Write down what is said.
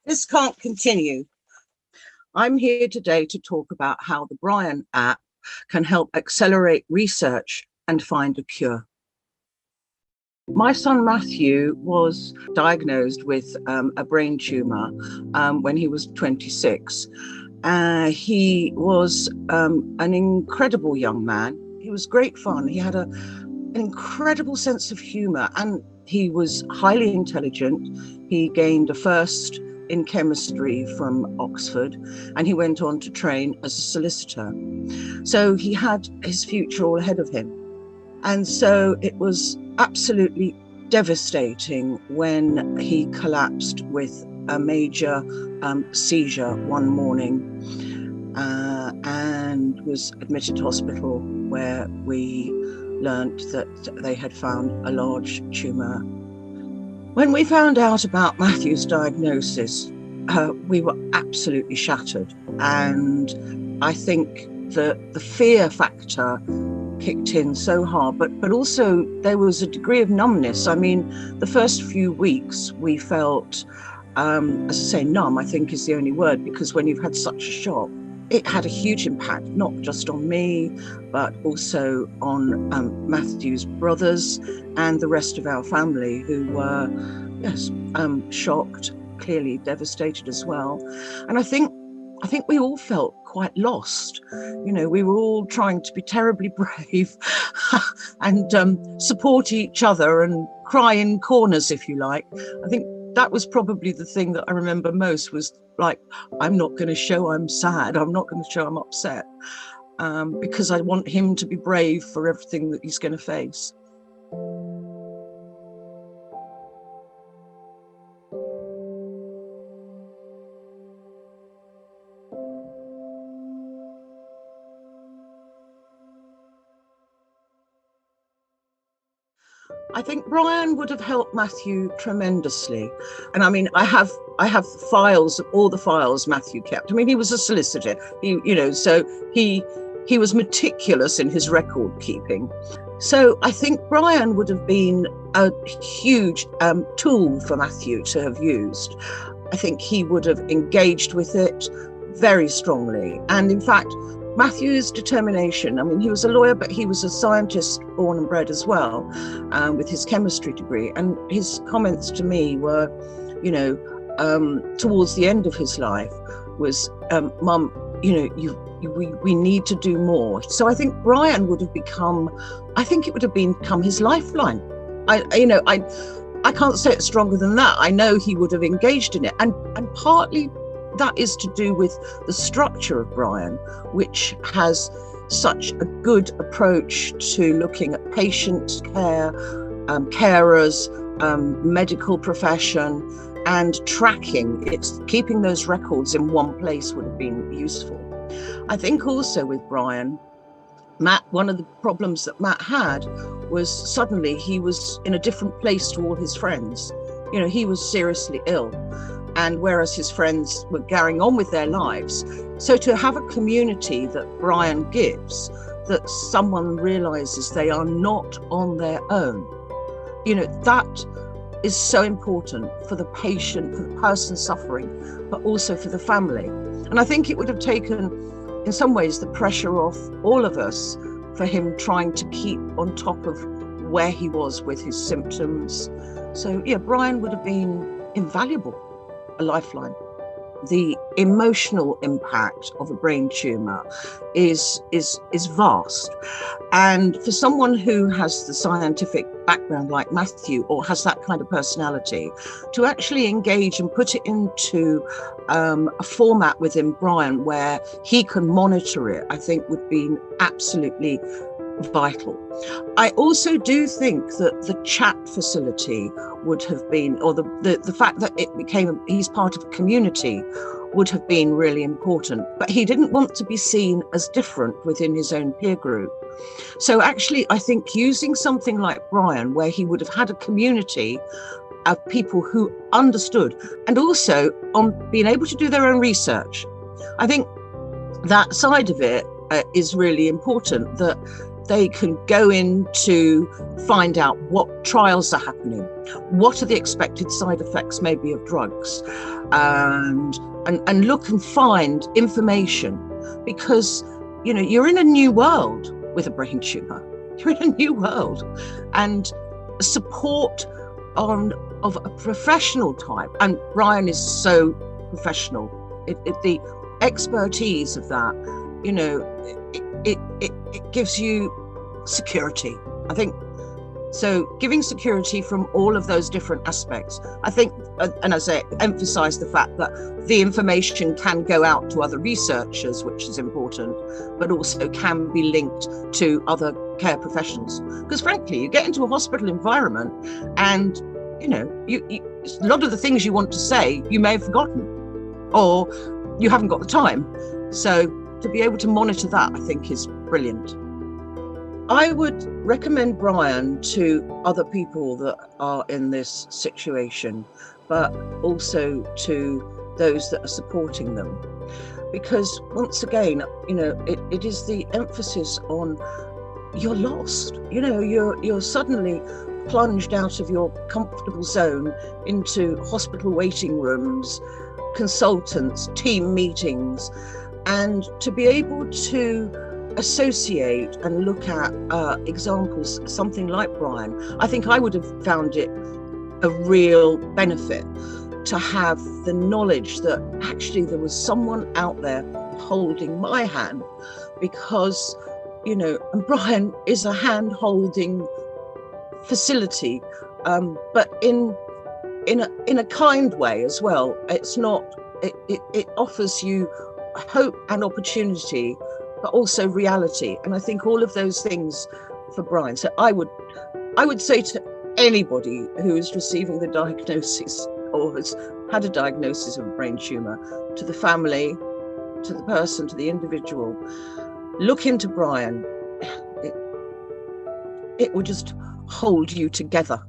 This can't continue. I'm here today to talk about how the Brain app can help accelerate research and find a cure. My son Matthew was diagnosed with a brain tumour when he was 26. He was an incredible young man. He was great fun. He had an incredible sense of humour, and he was highly intelligent. He gained a first in chemistry from Oxford, and he went on to train as a solicitor. So he had his future all ahead of him. And so it was absolutely devastating when he collapsed with a major seizure one morning and was admitted to hospital, where we learnt that they had found a large tumour. When we found out about Matthew's diagnosis, we were absolutely shattered. And I think that the fear factor kicked in so hard, but also there was a degree of numbness. I mean, the first few weeks we felt, as I say, numb, I think is the only word, because when you've had such a shock, it had a huge impact, not just on me, but also on Matthew's brothers and the rest of our family, who were, shocked, clearly devastated as well. And I think we all felt quite lost. You know, we were all trying to be terribly brave and support each other and cry in corners, if you like. I think that was probably the thing that I remember most, was like, I'm not going to show I'm sad. I'm not going to show I'm upset, because I want him to be brave for everything that he's going to face. I think Brian would have helped Matthew tremendously. And I mean, I have files, all the files Matthew kept. I mean, he was a solicitor, so he was meticulous in his record keeping. So I think Brian would have been a huge tool for Matthew to have used. I think he would have engaged with it very strongly. And in fact, Matthew's determination, I mean, he was a lawyer, but he was a scientist born and bred as well, with his chemistry degree. And his comments to me were, towards the end of his life, was, Mum, we need to do more. So I think Brian would have become his lifeline. I can't say it stronger than that. I know he would have engaged in it. And partly that is to do with the structure of Brian, which has such a good approach to looking at patient care, carers, medical profession, and tracking. It's keeping those records in one place would have been useful. I think also with Brian, one of the problems that Matt had was suddenly he was in a different place to all his friends. You know, he was seriously ill. And whereas his friends were carrying on with their lives. So to have a community that Brian gives, that someone realizes they are not on their own, that is so important for the patient, for the person suffering, but also for the family. And I think it would have taken, in some ways, the pressure off all of us for him trying to keep on top of where he was with his symptoms. So yeah, Brian would have been invaluable. A lifeline. The emotional impact of a brain tumour is vast. And for someone who has the scientific background like Matthew, or has that kind of personality, to actually engage and put it into a format within Brian where he can monitor it, I think would be absolutely vital. I also do think that the chat facility would have been, or the fact that it became, he's part of a community, would have been really important. But he didn't want to be seen as different within his own peer group. So actually, I think using something like Brian, where he would have had a community of people who understood, and also on being able to do their own research, I think that side of it is really important, that they can go in to find out what trials are happening, what are the expected side effects maybe of drugs, and look and find information, because you're in a new world with a brain tumor. You're in a new world, and support of a professional type, and Brian is so professional. The expertise of that, it gives you security, I think. So giving security from all of those different aspects, I think, and as I emphasize the fact that the information can go out to other researchers, which is important, but also can be linked to other care professionals. Because frankly, you get into a hospital environment and, you a lot of the things you want to say, you may have forgotten, or you haven't got the time. So to be able to monitor that, I think, is brilliant. I would recommend Brian to other people that are in this situation, but also to those that are supporting them. Because once again, it is the emphasis on you're lost. You're suddenly plunged out of your comfortable zone into hospital waiting rooms, consultants, team meetings, and to be able to associate and look at examples, something like Brian, I think I would have found it a real benefit to have the knowledge that actually there was someone out there holding my hand, because, and Brian is a hand holding facility, but in a kind way as well. It's not, it offers you hope and opportunity, but also reality. And I think all of those things for Brian. So I would say to anybody who is receiving the diagnosis or has had a diagnosis of a brain tumor, to the family, to the person, to the individual, look into Brian. It will just hold you together.